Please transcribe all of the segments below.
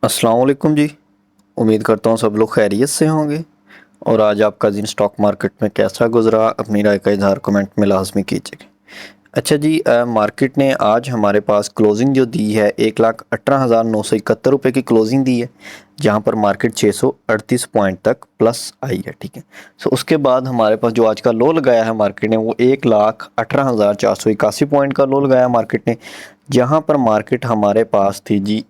अस्सलाम वालेकुम जी। उम्मीद करता हूँ सब लोग खैरियत से होंगे। और आज आपका दिन स्टॉक मार्केट में कैसा गुजरा, अपनी राय का इजहार कमेंट में लाजमी कीजिएगा। अच्छा जी, मार्केट ने आज हमारे पास क्लोजिंग जो दी है 1,18,971 रुपये की क्लोजिंग दी है, जहाँ पर मार्केट 638 पॉइंट तक प्लस आई है। ठीक है। सो उसके बाद हमारे पास जो आज का लो लगाया है मार्केट ने, वो 1,18,481 पॉइंट का लो लगाया मार्केट ने, जहाँ पर मार्केट हमारे पास थी जी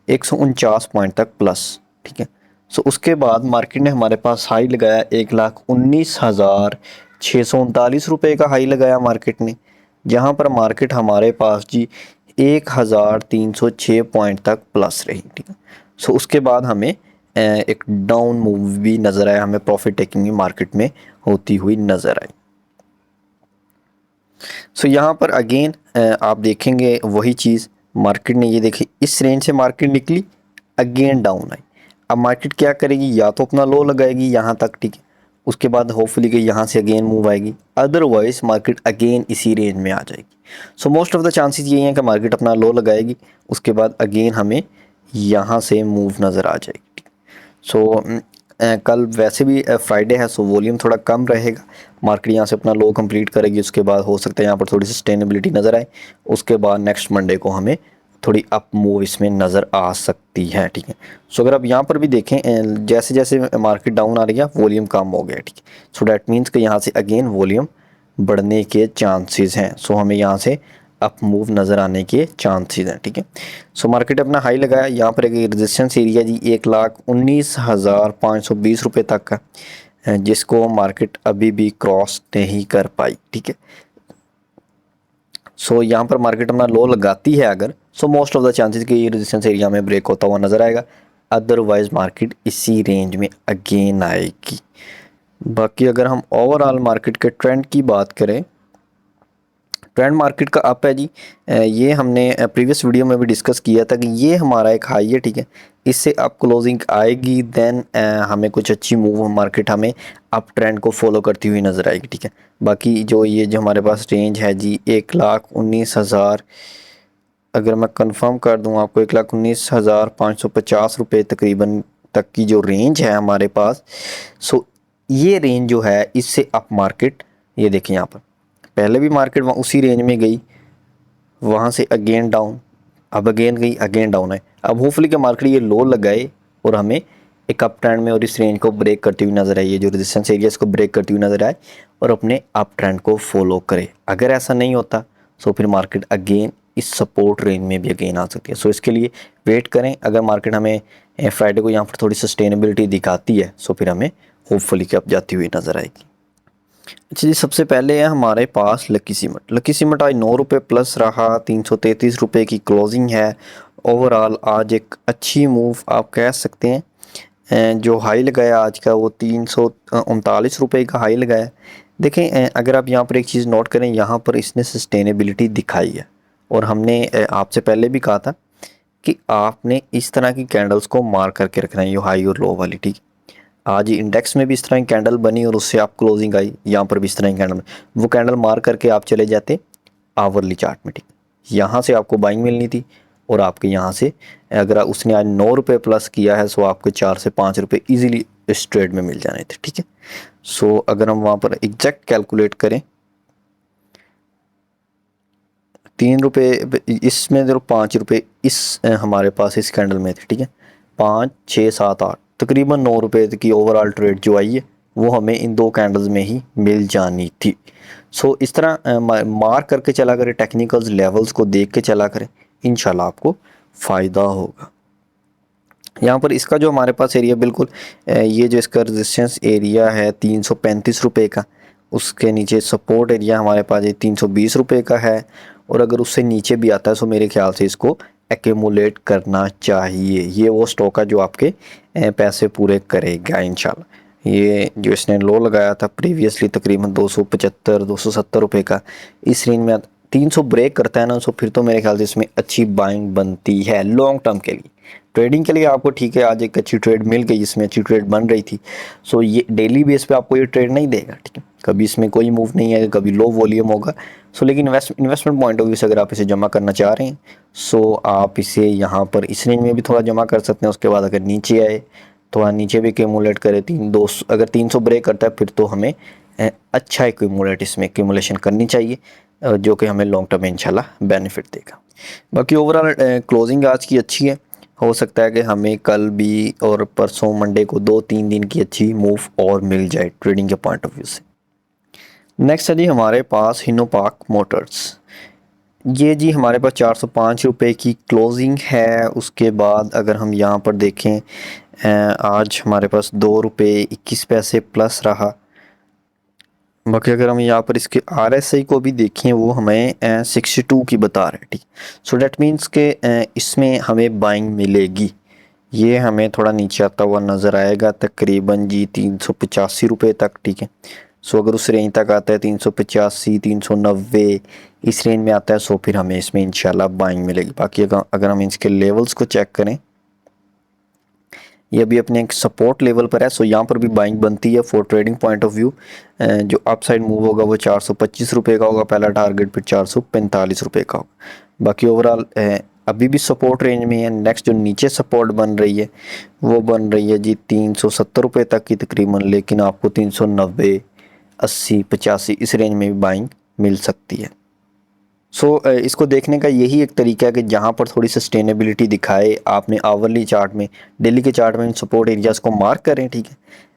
149 पॉइंट तक प्लस। ठीक है। सो उसके बाद मार्केट ने हमारे पास हाई लगाया 1,19,639 रुपये का हाई लगाया मार्केट ने, जहाँ पर मार्केट हमारे पास जी 1,306 पॉइंट तक प्लस रही। ठीक है। सो उसके बाद हमें एक डाउन मूव भी नज़र आया, हमें प्रॉफिट टेकिंग भी मार्केट में होती हुई नज़र आई। सो यहाँ पर अगेन आप देखेंगे वही चीज़, मार्केट ने ये देखी इस रेंज से मार्केट निकली, अगेन डाउन आई। अब मार्केट क्या करेगी, या तो अपना लो लगाएगी यहाँ तक, ठीक है, उसके बाद होपफुली कि यहाँ से अगेन मूव आएगी, अदरवाइज मार्केट अगेन इसी रेंज में आ जाएगी। So most of the chances यही हैं कि मार्केट अपना लो लगाएगी, उसके बाद अगेन हमें यहाँ से मूव नज़र आ जाएगी। सो कल वैसे भी फ्राइडे है, सो वॉल्यूम थोड़ा कम रहेगा। मार्केट यहाँ से अपना लो कंप्लीट करेगी, उसके बाद हो सकता है यहाँ पर थोड़ी सस्टेनेबिलिटी नज़र आए, उसके बाद नेक्स्ट मंडे को हमें थोड़ी अप मूव इसमें नज़र आ सकती है। ठीक है। सो अगर आप यहाँ पर भी देखें, जैसे जैसे मार्केट डाउन आ रही है वॉल्यूम कम हो गया। ठीक है। सो डैट मीन्स कि यहाँ से अगेन वॉल्यूम बढ़ने के चांसेस हैं। सो हमें यहाँ से अप मूव नज़र आने के चांसेस हैं। ठीक है। सो मार्केट अपना हाई लगाया, यहाँ पर एक रेजिस्टेंस एरिया जी 1,19,520 रुपये तक का, जिसको मार्केट अभी भी क्रॉस नहीं कर पाई। ठीक है। सो यहाँ पर मार्केट अपना लो लगाती है अगर, so most of the chances कि ये रेजिस्टेंस एरिया में ब्रेक होता हुआ नज़र आएगा, अदरवाइज मार्केट इसी रेंज में अगेन आएगी। बाकी अगर हम ओवरऑल मार्केट के ट्रेंड की बात करें, ट्रेंड मार्केट का अप है जी। ये हमने प्रीवियस वीडियो में भी डिस्कस किया था कि ये हमारा एक हाई है। ठीक है। इससे अप क्लोजिंग आएगी, देन हमें कुछ अच्छी मूव मार्केट हमें अप ट्रेंड को फॉलो करती हुई नज़र आएगी। ठीक है। बाकी जो हमारे पास रेंज है जी 1,19,000, अगर मैं कंफर्म कर दूं आपको, 1,19,550 रुपये तकरीबन तक की जो रेंज है हमारे पास, सो ये रेंज जो है इससे अप मार्केट, ये देखें यहाँ पर पहले भी मार्केट वहाँ उसी रेंज में गई, वहाँ से अगेन डाउन, अब अगेन गई, अगेन डाउन है। अब होपफुली कि मार्केट ये लो लगाए और हमें एक अप ट्रेंड में और इस रेंज को ब्रेक करती हुई नज़र आई, ये जो रेजिस्टेंस एरिया इसको ब्रेक करती हुई नज़र आए और अपने अप ट्रेंड को फॉलो करे। अगर ऐसा नहीं होता तो फिर मार्केट अगेन इस सपोर्ट रेंज में भी अगेन आ सकती है। सो इसके लिए वेट करें। अगर मार्केट हमें फ्राइडे को यहाँ पर थोड़ी सस्टेनेबिलिटी दिखाती है, सो फिर हमें होपफुली कि अब जाती हुई नज़र आएगी। अच्छा जी, सबसे पहले है हमारे पास लकी सीमेंट। लकी सीमेंट आज 9 रुपये प्लस रहा, 333 रुपये की क्लोजिंग है। ओवरऑल आज एक अच्छी मूव आप कह सकते हैं। जो हाई लगाया आज का वो 339 रुपये का हाई लगाया। देखें, अगर आप यहाँ पर एक चीज़ नोट करें, यहाँ पर इसने सस्टेनेबिलिटी दिखाई है और हमने आपसे पहले भी कहा था कि आपने इस तरह की कैंडल्स को मार करके रखना है, ये हाई और लो वाली। ठीक। आज इंडेक्स में भी इस तरह की कैंडल बनी और उससे आप क्लोजिंग आई, यहाँ पर भी इस तरह की कैंडल, वो कैंडल मार करके आप चले जाते आवरली चार्ट में। ठीक। यहाँ से आपको बाइंग मिलनी थी और आपके यहाँ से अगर उसने आज 9 रुपये प्लस किया है, सो आपको 4 से 5 रुपये ईजिली इस ट्रेड में मिल जाने थे। ठीक है। सो अगर हम वहाँ पर एग्जैक्ट कैलकुलेट करें, 3 रुपये इसमें, जरूर 5 रुपये इस हमारे पास इस कैंडल में थे। ठीक है। 5, 6, 7, 8, तकरीबन 9 रुपये की ओवरऑल ट्रेड जो आई है वो हमें इन दो कैंडल्स में ही मिल जानी थी। सो इस तरह मार करके चला करें, टेक्निकल्स लेवल्स को देख के चला करें, इंशाल्लाह आपको फ़ायदा होगा। यहाँ पर इसका जो हमारे पास एरिया बिल्कुल ये जो इसका रेजिस्टेंस एरिया है 335 रुपये का, उसके नीचे सपोर्ट एरिया हमारे पास ये 320 रुपये का है, और अगर उससे नीचे भी आता है तो मेरे ख्याल से इसको एक्यूमुलेट करना चाहिए। ये वो स्टॉक है जो आपके पैसे पूरे करेगा इंशाल्लाह। ये जो इसने लो लगाया था प्रीवियसली तकरीबन 275-270 रुपये का, इस रेंज में 300 ब्रेक करता है ना, तो फिर तो मेरे ख्याल से इसमें अच्छी बाइंग बनती है लॉन्ग टर्म के लिए। ट्रेडिंग के लिए आपको ठीक है, आज एक अच्छी ट्रेड मिल गई, इसमें अच्छी ट्रेड बन रही थी। सो ये डेली बेस पे आपको ये ट्रेड नहीं देगा। ठीक है। कभी इसमें कोई मूव नहीं है, कभी लो वॉल्यूम होगा। सो लेकिन इन्वेस्टमेंट पॉइंट ऑफ व्यू से अगर आप इसे जमा करना चाह रहे हैं, सो आप इसे यहाँ पर इस रेंज में भी थोड़ा जमा कर सकते हैं। उसके बाद अगर नीचे आए, थोड़ा नीचे भी एक्यूमुलेट करे, अगर 300 ब्रेक करता है फिर तो हमें अच्छा एक्यूमुलेशन करनी चाहिए, जो कि हमें लॉन्ग टर्म में इंशाल्लाह बेनिफिट देगा। बाकी ओवरऑल क्लोजिंग आज की अच्छी है। हो सकता है कि हमें कल भी और परसों मंडे को 2-3 दिन की अच्छी मूव और मिल जाए ट्रेडिंग के पॉइंट ऑफ व्यू से। नेक्स्ट है जी हमारे पास हिनोपाक मोटर्स। ये जी हमारे पास 405 रुपये की क्लोजिंग है। उसके बाद अगर हम यहाँ पर देखें, आज हमारे पास 2 रुपये 21 पैसे प्लस रहा। बाकी अगर हम यहाँ पर इसके RSI को भी देखें, वो हमें 62 की बता रहा है, ठीक। सो डैट मीन्स के इसमें हमें बाइंग मिलेगी। ये हमें थोड़ा नीचे आता हुआ नज़र आएगा, तकरीबन जी 385 रुपये तक, ठीक है। सो अगर उस रेंज तक आता है 385 390 इस रेंज में आता है, सो फिर हमें इसमें इंशाल्लाह बाइंग मिलेगी। बाकी अगर हम इसके लेवल्स को चेक करें, ये अभी अपने एक सपोर्ट लेवल पर है। सो यहाँ पर भी बाइंग बनती है for trading point of view. जो अपसाइड मूव होगा वो 425 रुपये का होगा पहला टारगेट, फिर 445 रुपये का होगा। बाकी ओवरऑल अभी भी सपोर्ट रेंज में है। नेक्स्ट जो नीचे सपोर्ट बन रही है वो बन रही है जी 370 रुपये तक की तकरीबन, लेकिन आपको 390 80 85 इस रेंज में भी बाइंग मिल सकती है। सो इसको देखने का यही एक तरीका है कि जहाँ पर थोड़ी सस्टेनेबिलिटी दिखाए, आपने आवरली चार्ट में, डेली के चार्ट में इन सपोर्ट एरियाज़ को मार्क करें, ठीक है।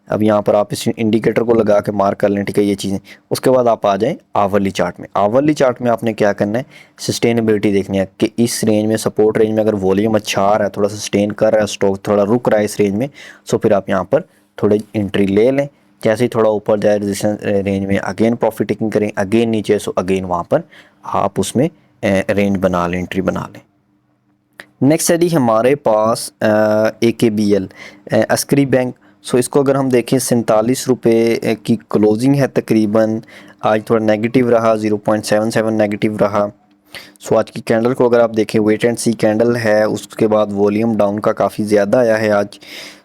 अब यहाँ पर आप इस इंडिकेटर को लगा के मार्क कर लें, ठीक है, ये चीज़ें। उसके बाद आप आ जाएं आवरली चार्ट में। आवरली चार्ट में आपने क्या करना है, सस्टेनेबिलिटी देखनी है कि इस रेंज में, सपोर्ट रेंज में अगर वॉल्यूम अच्छा आ रहा है, थोड़ा सस्टेन कर रहा है, स्टॉक थोड़ा रुक रहा है इस रेंज में, सो फिर आप यहाँ पर थोड़ी एंट्री ले लें। जैसे ही थोड़ा ऊपर जाए रेजिस्टेंस रेंज में, अगेन प्रॉफिट टेकिंग करें, अगेन नीचे, सो अगेन वहाँ पर आप उसमें रेंज बना लें, एंट्री बना लें। नेक्स्ट है जी हमारे पास AKBL अस्करी बैंक। सो इसको अगर हम देखें 47 रुपये की क्लोजिंग है तकरीबन। आज थोड़ा नेगेटिव रहा, 0.77 नेगेटिव रहा। सो आज की कैंडल को अगर आप देखें, वेट एंड सी कैंडल है, उसके बाद वॉल्यूम डाउन का काफ़ी ज़्यादा आया है आज।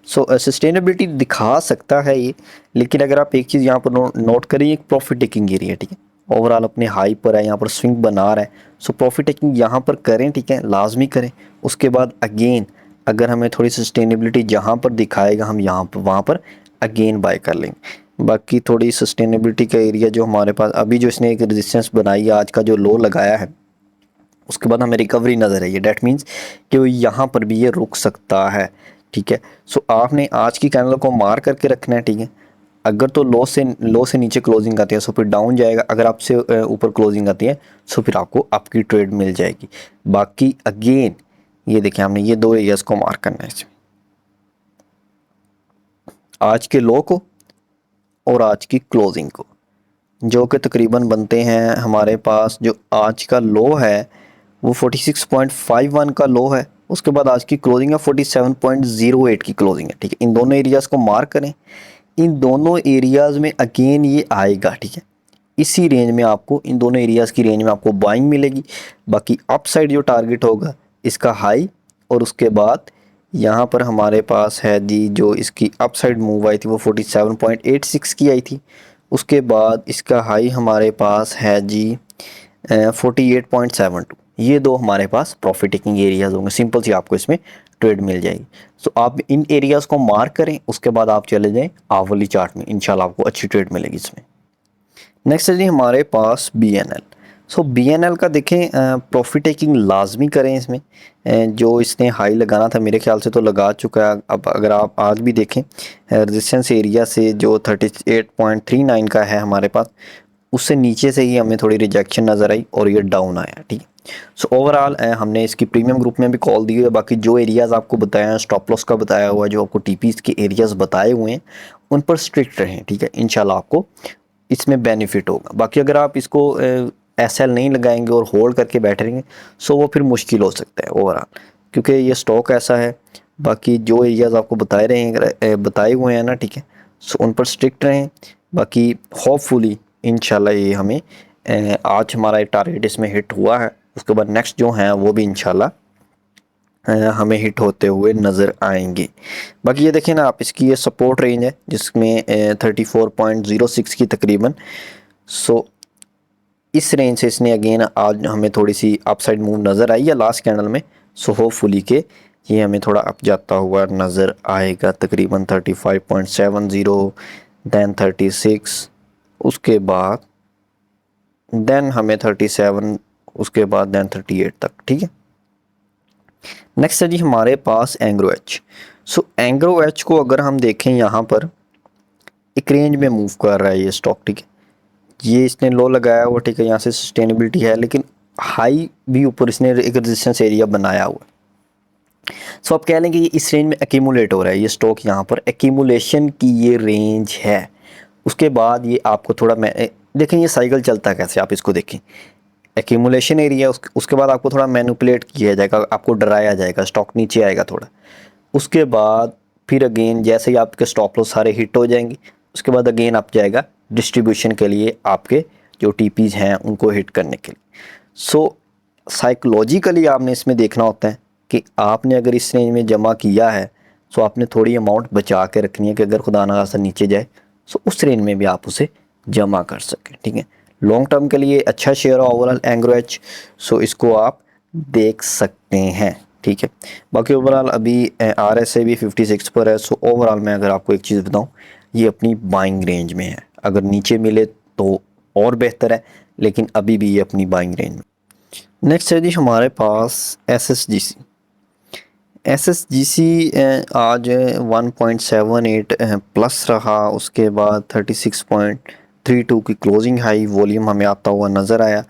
सो सस्टेनेबिलिटी दिखा सकता है ये, लेकिन अगर आप एक चीज़ यहाँ पर नोट करें, एक प्रॉफिट टेकिंग एरिया, ठीक है। ओवरऑल अपने हाई पर है, यहाँ पर स्विंग बना रहा है। सो प्रॉफिट टेकिंग यहाँ पर करें, ठीक है, लाजमी करें। उसके बाद अगेन अगर हमें थोड़ी सस्टेनेबिलिटी जहाँ पर दिखाएगा, हम यहाँ पर वहाँ पर अगेन बाय कर लेंगे। बाकी थोड़ी सस्टेनेबिलिटी का एरिया जो हमारे पास अभी, जो इसने एक रेजिस्टेंस बनाई है, आज का जो लो लगाया है, उसके बाद हमें रिकवरी नज़र आई है। डैट मीन्स कि वो यहाँ पर भी ये रुक सकता है, ठीक है। सो आपने आज की कैंडल को मार करके रखना है, ठीक है। अगर तो लो से नीचे क्लोजिंग आती है, सो फिर डाउन जाएगा। अगर आपसे ऊपर क्लोजिंग आती है, सो फिर आपको आपकी ट्रेड मिल जाएगी। बाकी अगेन ये देखिए, हमने ये 2 एरियाज को मार्क करना है इसमें, आज के लो को और आज की क्लोजिंग को, जो कि तकरीबन बनते हैं हमारे पास। जो आज का लो है वो 46.51 का लो है। उसके बाद आज की क्लोजिंग है 47.08 की क्लोजिंग है, ठीक है। इन दोनों एरियाज़ को मार्क करें। इन दोनों एरियाज़ में अगेन ये आएगा, ठीक है। इसी रेंज में आपको, इन दोनों एरियाज़ की रेंज में आपको बाइंग मिलेगी। बाकी अप साइड जो टारगेट होगा इसका हाई, और उसके बाद यहाँ पर हमारे पास है जी, जो इसकी अप साइड मूव आई थी वो 47.86 की आई थी। उसके बाद इसका हाई हमारे पास है जी 48.72। ये 2 हमारे पास प्रॉफिट टेकिंग एरियाज़ होंगे। सिंपल सी आपको इसमें ट्रेड मिल जाएगी। सो आप इन एरियाज़ को मार्क करें, उसके बाद आप चले जाएं आवली चार्ट में, इंशाल्लाह आपको अच्छी ट्रेड मिलेगी इसमें। नेक्स्ट है जी हमारे पास BNL। सो BNL का देखें, प्रॉफिट टेकिंग लाजमी करें इसमें। जो इसने हाई लगाना था मेरे ख्याल से तो लगा चुका है। अब अगर आप आज भी देखें, रेजिस्टेंस एरिया से जो 38.39 का है हमारे पास, उससे नीचे से ही हमें थोड़ी रिजेक्शन नज़र आई और ये डाउन आया, ठीक है। सो ओवरऑल हमने इसकी प्रीमियम ग्रुप में भी कॉल दी हुई है। बाकी जो एरियाज़ आपको बताया है, स्टॉप लॉस का बताया हुआ है, जो आपको TPs के एरियाज़ बताए हुए हैं, उन पर स्ट्रिक्ट रहें, ठीक है। इंशाल्लाह आपको इसमें बेनिफिट होगा। बाकी अगर आप इसको SL नहीं लगाएंगे और होल्ड करके बैठे रहेंगे, सो वो फिर मुश्किल हो सकता है ओवरऑल, क्योंकि ये स्टॉक ऐसा है। बाकी जो एरियाज़ आपको बताए हुए हैं ना, ठीक है, सो उन पर स्ट्रिक्ट रहें। बाकी होपफुली इंशाल्लाह ये हमें आज हमारा एक टारगेट इसमें हिट हुआ है। उसके बाद नेक्स्ट जो है वो भी इंशाल्लाह हमें हिट होते हुए नज़र आएंगे। बाकी ये देखिए ना आप, इसकी ये सपोर्ट रेंज है जिसमें 34.06 की तकरीबन। सो इस रेंज से इसने अगेन आज हमें थोड़ी सी अपसाइड मूव नज़र आई है लास्ट कैंडल में। सो होपफुली के ये हमें थोड़ा अप जाता हुआ नज़र आएगा, तकरीबन 35.70, दैन 36, उसके बाद देन हमें 37, उसके बाद देन 38 तक। ठीक है, नेक्स्ट है जी हमारे पास एंग्रो एच। सो एंग्रो एच को अगर हम देखें यहाँ पर एक रेंज में मूव कर रहा है ये स्टॉक। ठीक है, ये इसने लो लगाया हुआ, ठीक है, यहाँ से सस्टेनेबिलिटी है, लेकिन हाई भी ऊपर इसने एक रेजिस्टेंस एरिया बनाया हुआ। सो आप कह लें कि ये इस रेंज में एक्यूमुलेट हो रहा है ये स्टॉक, यहाँ पर एक्यूमुलेशन की ये रेंज है। उसके बाद ये आपको थोड़ा देखें ये साइकिल चलता है कैसे, आप इसको देखें, एक्यूमुलेशन एरिया, उसके बाद आपको थोड़ा मैनिपुलेट किया जाएगा, आपको डराया जाएगा, स्टॉक नीचे आएगा थोड़ा, उसके बाद फिर अगेन जैसे ही आपके स्टॉप लॉस सारे हिट हो जाएंगे, उसके बाद अगेन आप जाएगा डिस्ट्रीब्यूशन के लिए, आपके जो टीपीज हैं उनको हिट करने के लिए। सो साइकोलॉजिकली आपने इसमें देखना होता है कि आपने अगर इस रेंज में जमा किया है सो आपने थोड़ी अमाउंट बचा के रखनी है कि अगर खुदा ना खास्ता नीचे जाए सो उस रेंज में भी आप उसे जमा कर सकें। ठीक है, लॉन्ग टर्म के लिए अच्छा शेयर है ओवरऑल एंग्रो एच, सो इसको आप देख सकते हैं। ठीक है, बाकी ओवरऑल अभी RSI भी 56 पर है। सो ओवरऑल मैं अगर आपको एक चीज़ बताऊं, ये अपनी बाइंग रेंज में है, अगर नीचे मिले तो और बेहतर है, लेकिन अभी भी ये अपनी बाइंग रेंज में। नेक्स्ट है जी हमारे पास SSGC। SSGC आज 1.78 प्लस रहा, उसके बाद 36.32 की क्लोजिंग हाई, वॉल्यूम हमें आता हुआ नज़र आया।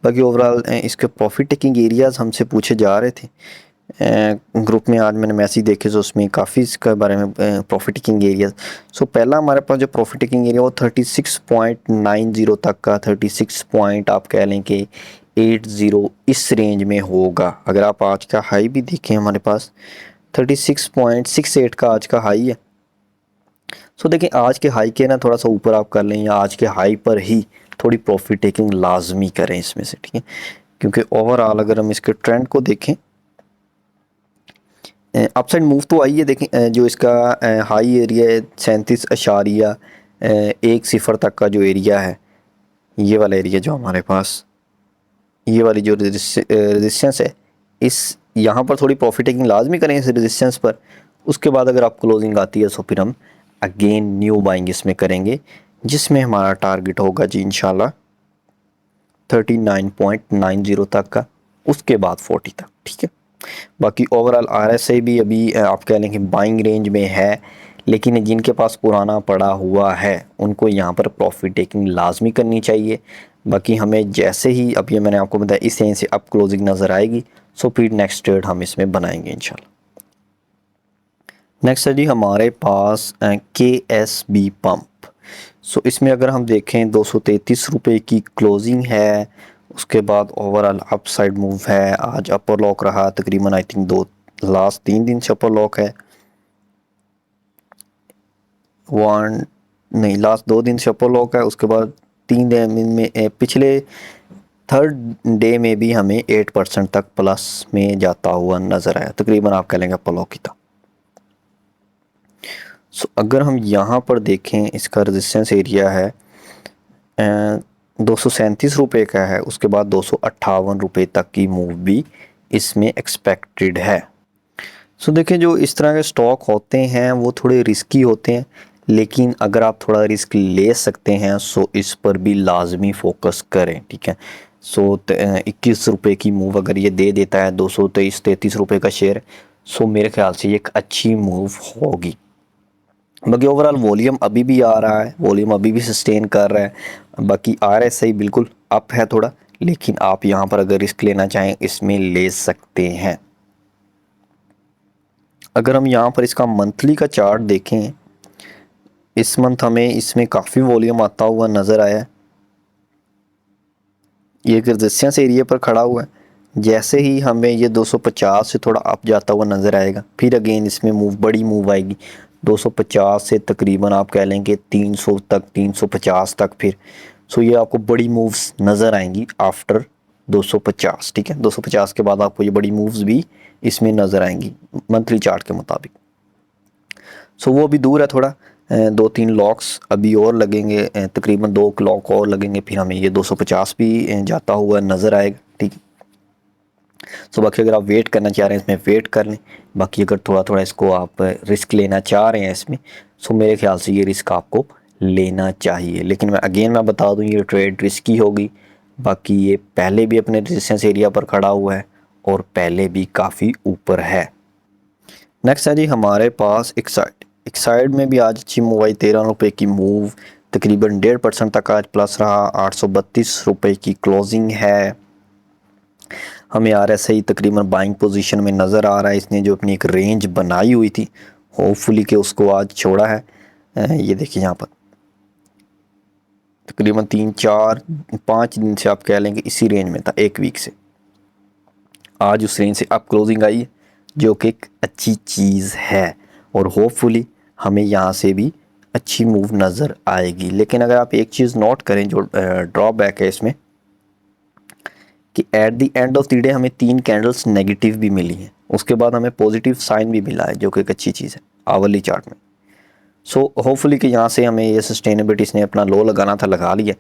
बाकी ओवरऑल इसके प्रॉफिट टेकिंग एरियाज़ हमसे पूछे जा रहे थे ग्रुप में, आज मैंने मैसेज देखे तो उसमें काफ़ी इसके बारे में प्रॉफिट टेकिंग एरियाज। सो पहला हमारे पास जो प्रॉफिट टेकिंग एरिया वो 36.90 तक का, 36 पॉइंट आप कह लें कि 80 इस रेंज में होगा। अगर आप आज का हाई भी देखें हमारे पास 36.68 का आज का हाई है। सो देखिए आज के हाई के ना थोड़ा सा ऊपर आप कर लें, या आज के हाई पर ही थोड़ी प्रॉफिट टेकिंग लाजमी करें इसमें से। ठीक है, क्योंकि ओवरऑल अगर हम इसके ट्रेंड को देखें, अपसाइड मूव तो आई है। देखें जो इसका हाई एरिया है 37.10 तक का जो एरिया है, ये वाला एरिया जो हमारे पास, ये वाली जो रेजिस्टेंस है, इस यहाँ पर थोड़ी प्रॉफिट टेकिंग लाजमी करें इस रेजिस्टेंस पर। उसके बाद अगर आप क्लोजिंग आती है तो फिर हम अगेन न्यू बाइंग इसमें करेंगे, जिसमें हमारा टारगेट होगा जी इंशाल्लाह 39.90 तक का, उसके बाद 40 तक। ठीक है, बाकी ओवरऑल RSI भी अभी आप कह लें कि बाइंग रेंज में है, लेकिन जिनके पास पुराना पड़ा हुआ है उनको यहाँ पर प्रॉफिट टेकिंग लाजमी करनी चाहिए। बाकी हमें जैसे ही अब ये मैंने आपको बताया इस रेंज से अप क्लोजिंग नज़र आएगी, सो फिर नेक्स्ट ट्रेड हम इसमें बनाएंगे इंशाल्लाह। नेक्स्ट है जी हमारे पास KSB पंप। सो इसमें अगर हम देखें 233 रुपये की क्लोजिंग है, उसके बाद ओवरऑल अपसाइड मूव है, आज अपर लॉक रहा तकरीबन, आई थिंक लास्ट 3 दिन से अपर लॉक है, लास्ट 2 दिन से अपर लॉक है। उसके बाद 3 दिन में पिछले थर्ड डे में भी हमें 8% तक प्लस में जाता हुआ नज़र आया, तकरीबन आप कह लेंगे अपर लॉक ही था। सो अगर हम यहाँ पर देखें इसका रेजिस्टेंस एरिया है 237 रुपये का है, उसके बाद 258 रुपये तक की मूव भी इसमें एक्सपेक्टेड है। सो देखिए जो इस तरह के स्टॉक होते हैं वो थोड़े रिस्की होते हैं, लेकिन अगर आप थोड़ा रिस्क ले सकते हैं सो इस पर भी लाजमी फोकस करें। ठीक है, सो 21 रुपये की मूव अगर ये दे देता है 233 रुपये का शेयर, सो मेरे ख्याल से ये एक अच्छी मूव होगी। बाकी ओवरऑल वॉल्यूम अभी भी आ रहा है, वॉल्यूम अभी भी सस्टेन कर रहा है। बाकी RSI बिल्कुल अप है थोड़ा, लेकिन आप यहाँ पर अगर रिस्क लेना चाहें इसमें ले सकते हैं। अगर हम यहाँ पर इसका मंथली का चार्ट देखें, इस मंथ हमें इसमें काफ़ी वॉल्यूम आता हुआ नज़र आया है। ये एक रेजिस्टेंस एरिया पर खड़ा हुआ है, जैसे ही हमें ये 250 से थोड़ा अप जाता हुआ नज़र आएगा, फिर अगेन इसमें बड़ी मूव आएगी 250 से तकरीबन आप कह लेंगे 300 तक, 350 तक फिर। सो ये आपको बड़ी मूव्स नज़र आएंगी आफ्टर 250, ठीक है। 250 के बाद आपको ये बड़ी मूव्स भी इसमें नज़र आएंगी मंथली चार्ट के मुताबिक। सो वो अभी दूर है थोड़ा, 2-3 लॉक्स अभी और लगेंगे, तकरीबन 2 लॉक और लगेंगे, फिर हमें ये 250 भी जाता हुआ नज़र आएगा, ठीक है। सो बाकी अगर आप वेट करना चाह रहे हैं इसमें वेट कर लें, बाकी अगर थोड़ा थोड़ा इसको आप रिस्क लेना चाह रहे हैं इसमें, सो मेरे ख्याल से ये रिस्क आपको लेना चाहिए। लेकिन मैं बता दूं ये ट्रेड रिस्की होगी, बाकी ये पहले भी अपने रेजिस्टेंस एरिया पर खड़ा हुआ है और पहले भी काफ़ी ऊपर है। नेक्स्ट है जी हमारे पास एक्साइड में भी आज अच्छी मूव आई, 13 रुपये की मूव, तकरीबन 1.5% तक आज प्लस रहा, 832 रुपये की क्लोजिंग है। हमें RSI तकरीबन बाइंग पोजीशन में नज़र आ रहा है। इसने जो अपनी एक रेंज बनाई हुई थी होपफुली कि उसको आज छोड़ा है। ये देखिए यहाँ पर तकरीबन 3-4-5 दिन से आप कह लेंगे इसी रेंज में था, एक वीक से। आज उस रेंज से अब क्लोजिंग आई है जो कि एक अच्छी चीज़ है और होपफुली हमें यहाँ से भी अच्छी मूव नज़र आएगी। लेकिन अगर आप एक चीज़ नोट करें जो ड्रॉबैक है इसमें कि at the end of the day हमें 3 कैंडल्स नेगेटिव भी मिली हैं, उसके बाद हमें पॉजिटिव साइन भी मिला है जो कि एक अच्छी चीज़ है आवरली चार्ट में। सो होपफुली कि यहाँ से हमें ये सस्टेनेबिलिटी, इसने अपना लो लगाना था लगा लिया।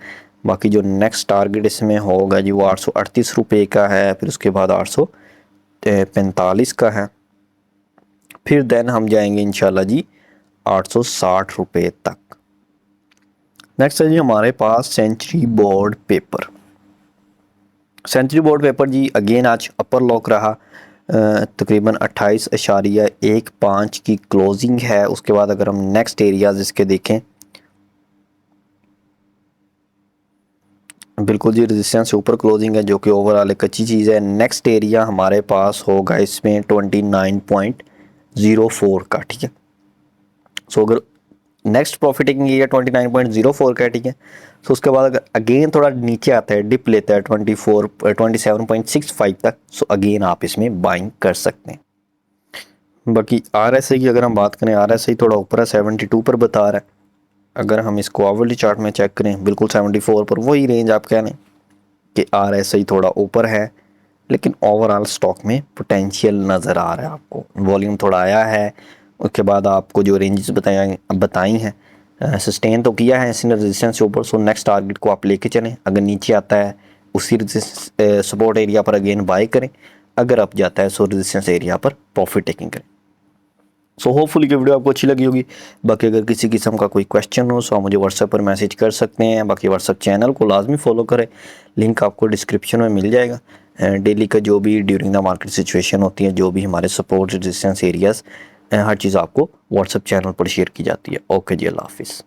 बाकी जो नेक्स्ट टारगेट इसमें होगा जी वो 838 रुपये का है, फिर उसके बाद 845 का है, फिर देन हम जाएंगे इंशाल्लाह जी 860 रुपये तक। नेक्स्ट है जी हमारे पास century board paper. Century board paper जी अगेन आज अपर लॉक रहा, तकरीबन 28.15 की क्लोजिंग है। उसके बाद अगर हम नेक्स्ट एरियाज इसके देखें, बिल्कुल जी रेजिस्टेंस से ऊपर क्लोजिंग है जो कि ओवरऑल एक अच्छी चीज़ है। नेक्स्ट एरिया हमारे पास होगा इसमें 29.04 का, ठीक है। सो अगर नेक्स्ट प्रॉफिट टेकिंग एरिया 29.04 का है, ठीक है। सो उसके बाद अगर अगेन थोड़ा नीचे आता है, डिप लेता है 27.65 तक, सो अगेन आप इसमें बाइंग कर सकते हैं। बाकी RSI की अगर हम बात करें, RSI थोड़ा ऊपर है, 72 पर बता रहा है। अगर हम इसको आवरली चार्ट में चेक करें बिल्कुल 74 पर, वही रेंज आप कह लें कि RSI थोड़ा ऊपर है, लेकिन ओवरऑल स्टॉक में पोटेंशियल नज़र आ रहा है आपको। वॉल्यूम थोड़ा आया है, उसके बाद आपको जो रेंजेस बताई हैं सस्टेन तो किया है इसने रेजिस्टेंस से ऊपर। सो नेक्स्ट टारगेट को आप लेके चलें, अगर नीचे आता है उसी सपोर्ट एरिया पर अगेन बाय करें, अगर आप जाता है सो रेजिस्टेंस एरिया पर प्रॉफिट टेकिंग करें। सो होपफुली कि वीडियो आपको अच्छी लगी होगी। बाकी अगर किसी किस्म का कोई क्वेश्चन हो सो आप मुझे व्हाट्सएप पर मैसेज कर सकते हैं। बाकी व्हाट्सएप चैनल को लाजमी फॉलो करें, लिंक आपको डिस्क्रिप्शन में मिल जाएगा। डेली का जो भी ड्यूरिंग द मार्केट सिचुएशन होती है, जो भी हमारे सपोर्ट रेजिस्टेंस एरियाज़, हर चीज़ आपको व्हाट्सएप चैनल पर शेयर की जाती है। ओके जी, अल्लाह हाफिज़।